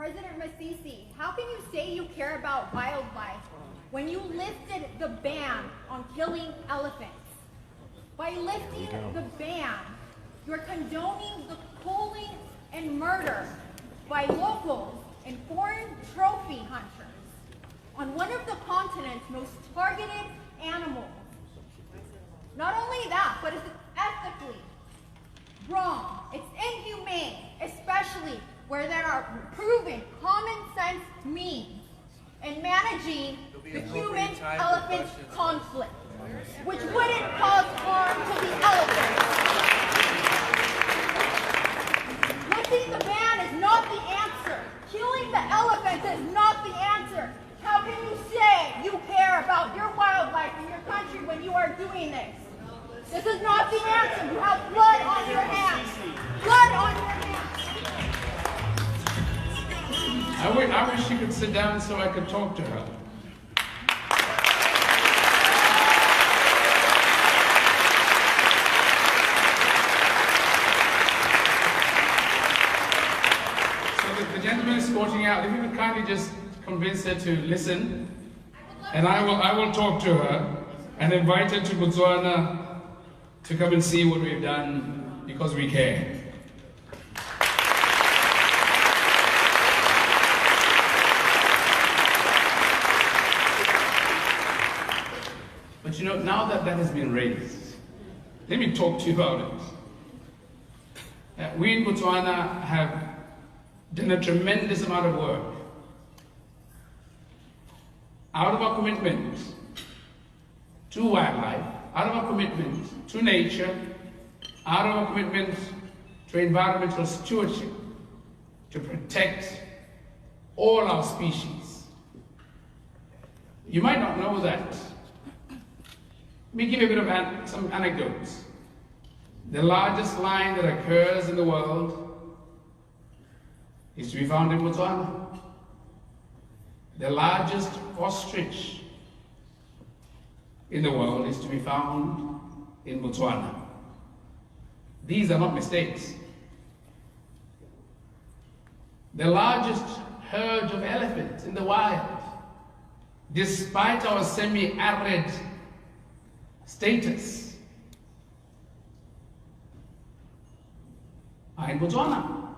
President Masisi, how can you say you care about wildlife when you lifted the ban on killing elephants? By lifting the ban, you're condoning the culling and murder by locals and foreign trophy hunters on one of the continent's most targeted animals. Not only that, but it's ethically wrong. It's inhumane, especially where there are proven common sense means in managing the human-elephant conflict, which wouldn't cause harm to the elephant. Lifting the ban is not the answer. Killing the elephant is not the answer. How can you say you care about your wildlife in your country when you are doing this? This is not the answer. You have blood on your hands. Blood on your hands. I wish she could sit down so I could talk to her. So the gentleman is escorting out. If you could kindly just convince her to listen, and I will talk to her and invite her to Botswana to come and see what we've done because we care. But you know, now that that has been raised, let me talk to you about it. We in Botswana have done a tremendous amount of work out of our commitment to wildlife, out of our commitment to nature, out of our commitment to environmental stewardship, to protect all our species. You might not know that. Let me give you a bit of some anecdotes. The largest lion that occurs in the world is to be found in Botswana. The largest ostrich in the world is to be found in Botswana. These are not mistakes. The largest herd of elephants in the wild, despite our semi-arid status, are in Botswana.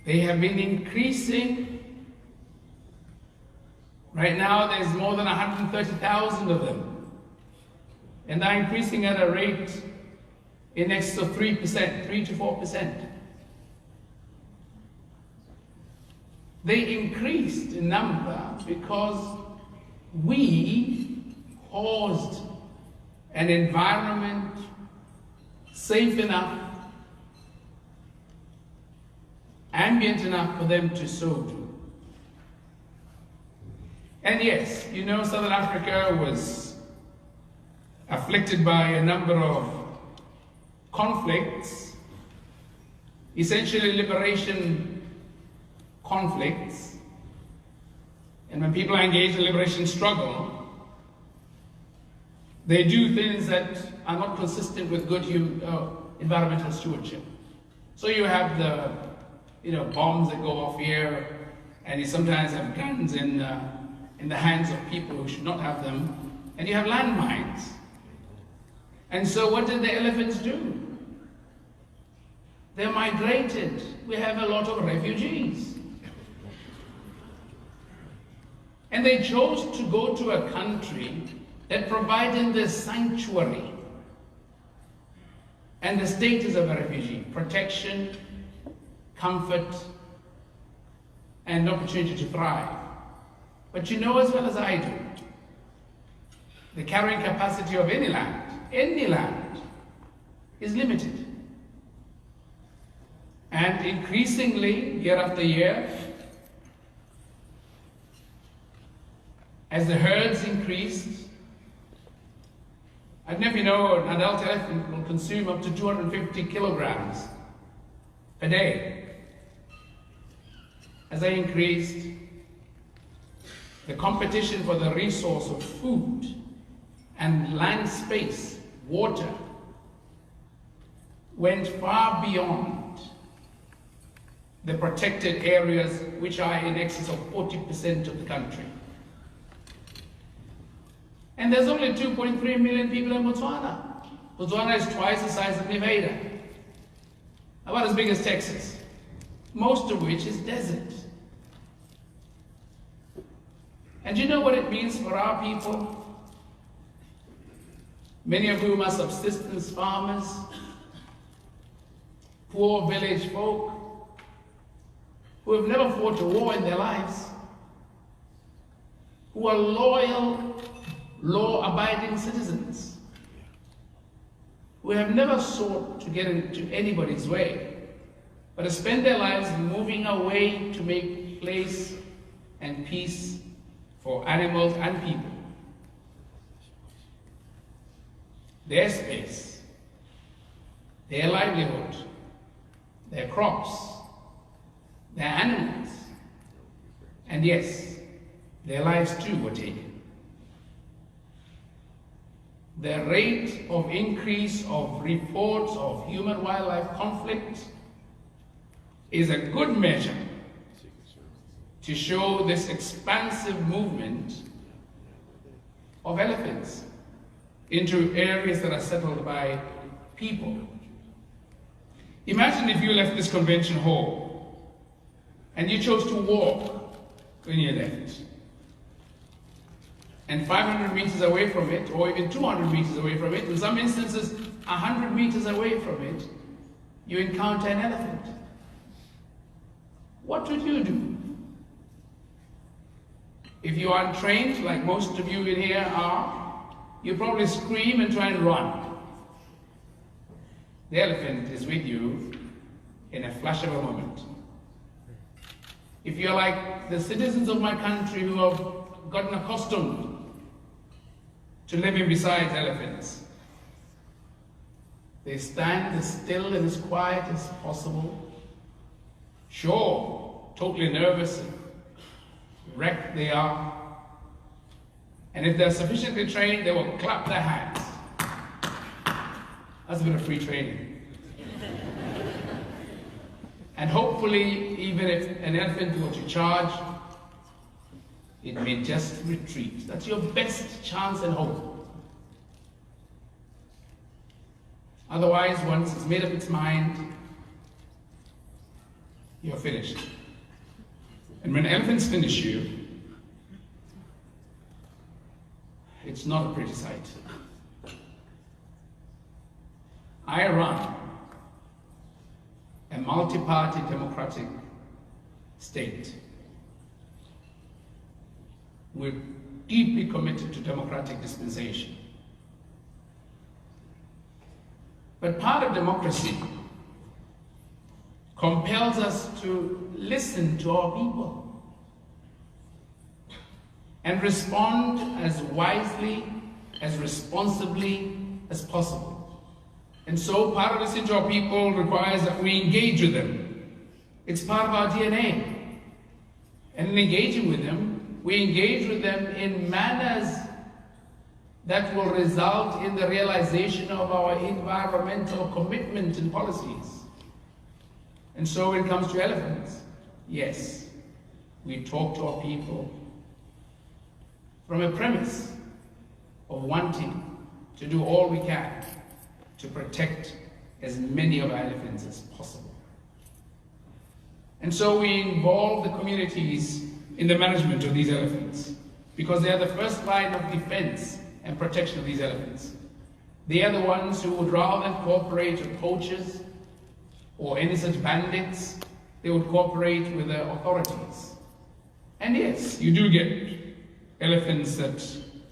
They have been increasing. Right now there's more than 130,000 of them, and they're increasing at a rate in excess of 3%, 3 to 4%. They increased in number because we caused an environment safe enough, ambient enough for them to sow to. And yes, you know, Southern Africa was afflicted by a number of conflicts, essentially liberation conflicts. And when people are engaged in liberation struggle, they do things that are not consistent with good environmental stewardship. So you have the bombs that go off here, and you sometimes have guns in the hands of people who should not have them, and you have landmines. And so what did the elephants do? They migrated. We have a lot of refugees. And they chose to go to a country that provided the sanctuary and the status of a refugee, protection, comfort, and opportunity to thrive. But you know as well as I do, the carrying capacity of any land is limited. And increasingly, year after year, as the herds increased, I don't know if you know, an adult elephant will consume up to 250 kilograms a day. As they increased, the competition for the resource of food and land space, water, went far beyond the protected areas, which are in excess of 40% of the country. And there's only 2.3 million people in Botswana. Botswana is twice the size of Nevada, about as big as Texas, most of which is desert. And do you know what it means for our people? Many of whom are subsistence farmers, poor village folk, who have never fought a war in their lives, who are loyal, law-abiding citizens, who have never sought to get into anybody's way, but have spent their lives moving away to make place and peace for animals and people. Their space, their livelihood, their crops, their animals, and yes, their lives too were taken. The rate of increase of reports of human-wildlife conflict is a good measure to show this expansive movement of elephants into areas that are settled by people. Imagine if you left this convention hall and you chose to walk when you left. And 500 meters away from it, or even 200 meters away from it, in some instances 100 meters away from it, you encounter an elephant. What would you do? If you are untrained, like most of you in here are, you probably scream and try and run. The elephant is with you in a flash of a moment. If you're like the citizens of my country who have gotten accustomed to living beside elephants, they stand as still and as quiet as possible. Sure, totally nervous, wrecked they are. And if they're sufficiently trained, they will clap their hands. That's a bit of free training. And hopefully, even if an elephant were to charge, it may just retreat. That's your best chance and hope. Otherwise, once it's made up its mind, you're finished. And when elephants finish you, it's not a pretty sight. I run a multi-party democratic state. We're deeply committed to democratic dispensation. But part of democracy compels us to listen to our people and respond as wisely, as responsibly as possible. And so part of listening to our people requires that we engage with them. It's part of our DNA. And in engaging with them, we engage with them in manners that will result in the realization of our environmental commitment and policies. And so when it comes to elephants, yes, we talk to our people from a premise of wanting to do all we can to protect as many of our elephants as possible. And so we involve the communities in the management of these elephants, because they are the first line of defense and protection of these elephants. They are the ones who would, rather than cooperate with poachers or any such bandits, they would cooperate with the authorities. And yes, you do get elephants that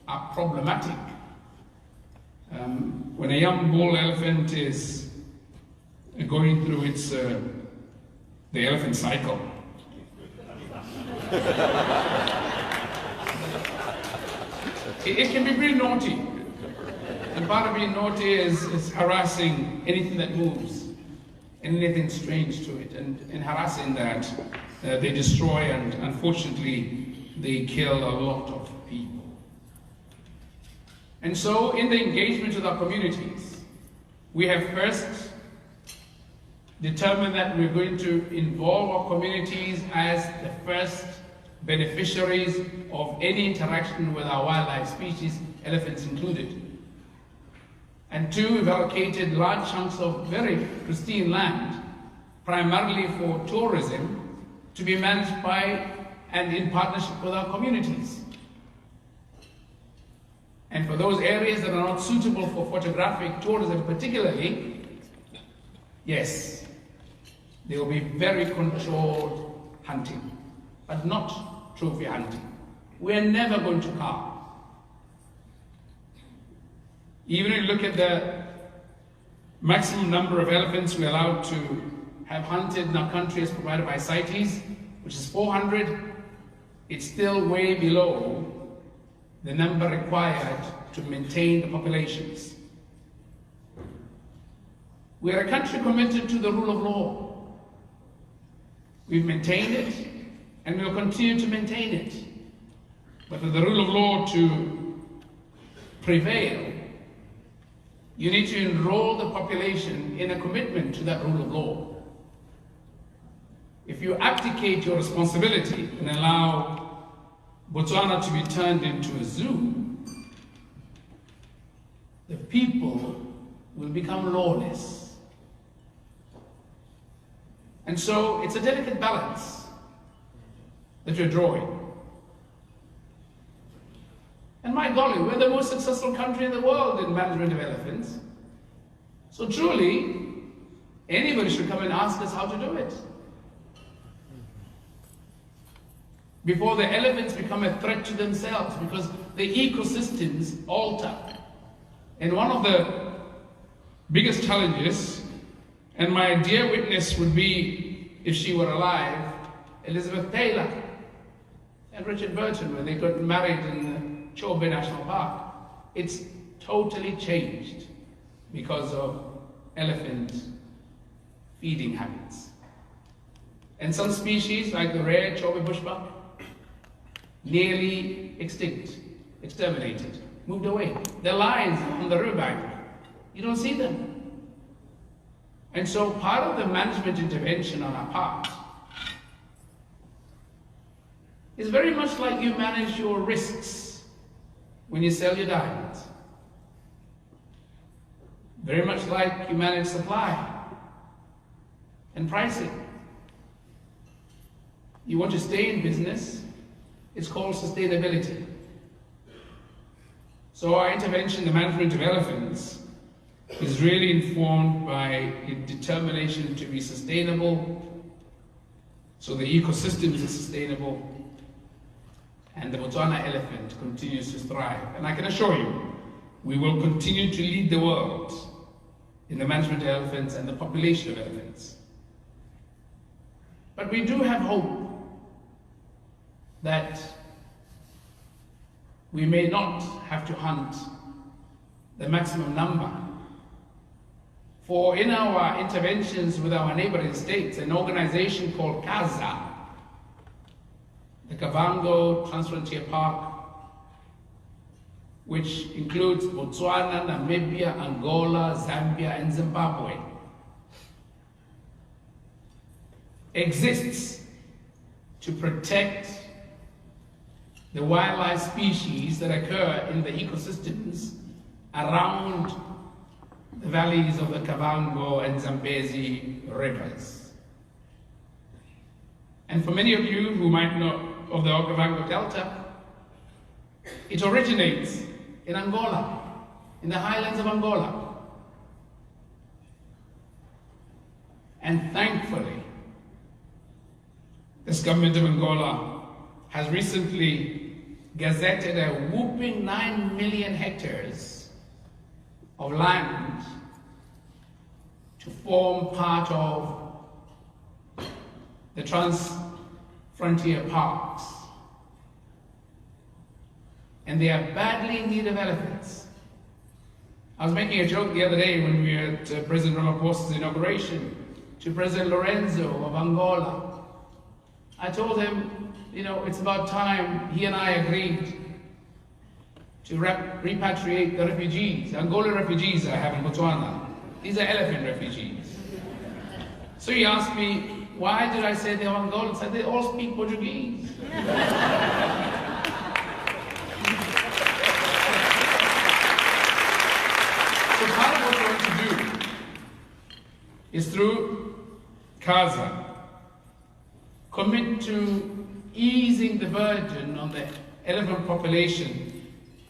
are problematic. When a young bull elephant is going through its the elephant cycle, it can be really naughty. And part of being naughty is harassing anything that moves, and anything strange to it, and harassing that they destroy, and unfortunately they kill a lot of people. And so in the engagement with our communities, we have first determined that we're going to involve our communities as the first beneficiaries of any interaction with our wildlife species, elephants included. And two, we've allocated large chunks of very pristine land, primarily for tourism, to be managed by and in partnership with our communities. And for those areas that are not suitable for photographic tourism particularly, yes, there will be very controlled hunting, but not trophy hunting. We're never going to carve. Even if you look at the maximum number of elephants we're allowed to have hunted in our country as provided by CITES, which is 400, it's still way below the number required to maintain the populations. We are a country committed to the rule of law. We've maintained it, and we'll continue to maintain it. But for the rule of law to prevail, you need to enroll the population in a commitment to that rule of law. If you abdicate your responsibility and allow Botswana to be turned into a zoo, the people will become lawless. And so it's a delicate balance that you're drawing. And my golly, we're the most successful country in the world in management of elephants. So truly, anybody should come and ask us how to do it. Before the elephants become a threat to themselves, because the ecosystems alter. And one of the biggest challenges, and my dear witness would be, if she were alive, Elizabeth Taylor and Richard Burton, when they got married in Chobe National Park. It's totally changed because of elephant feeding habits. And some species, like the rare Chobe bushbuck, nearly extinct, exterminated, moved away. The lions on the riverbank, you don't see them. And so part of the management intervention on our part is very much like you manage your risks when you sell your diamonds. Very much like you manage supply and pricing. You want to stay in business, it's called sustainability. So our intervention, the management of elephants, is really informed by a determination to be sustainable, so the ecosystems are sustainable, and the Botswana elephant continues to thrive. And I can assure you, we will continue to lead the world in the management of elephants and the population of elephants. But we do have hope that we may not have to hunt the maximum number. For in our interventions with our neighboring states, an organization called CASA, the Kavango Transfrontier Park, which includes Botswana, Namibia, Angola, Zambia, and Zimbabwe, exists to protect the wildlife species that occur in the ecosystems around the valleys of the Kavango and Zambezi rivers. And for many of you who might know of the Okavango Delta, it originates in Angola, in the highlands of Angola. And thankfully, this government of Angola has recently gazetted a whooping 9 million hectares of land to form part of the Transfrontier Parks. And they are badly in need of elephants. I was making a joke the other day when we were at President Ramaphosa's inauguration to President Lorenzo of Angola. I told him, you know, it's about time he and I agreed to repatriate the refugees, Angolan refugees I have in Botswana. These are elephant refugees. So he asked me, why did I say they're Angolans? I said, they all speak Portuguese. So part of what we're going to do is through CASA, commit to easing the burden on the elephant population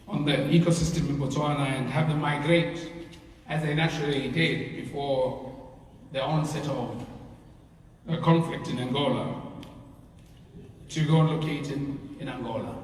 on the ecosystem in Botswana and have them migrate as they naturally did before the onset of a conflict in Angola to go and locate in Angola.